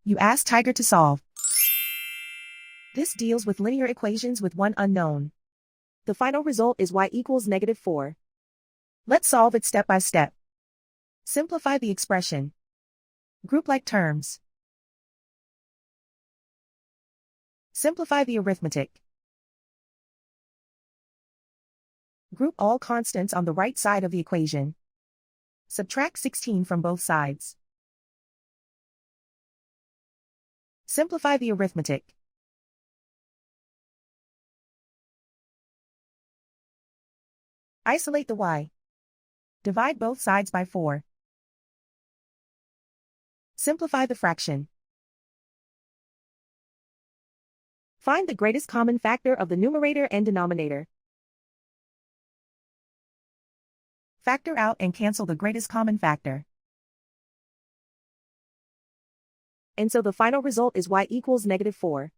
You ask Tiger to solve. This deals with linear equations with one unknown. The final result is y equals -4. Let's solve it step by step. Simplify the expression. Group like terms. Simplify the arithmetic. Group all constants on the right side of the equation. Subtract 16 from both sides. Simplify the arithmetic. Isolate the y. Divide both sides by 4. Simplify the fraction. Find the greatest common factor of the numerator and denominator. Factor out and cancel the greatest common factor. And so the final result is y equals -4.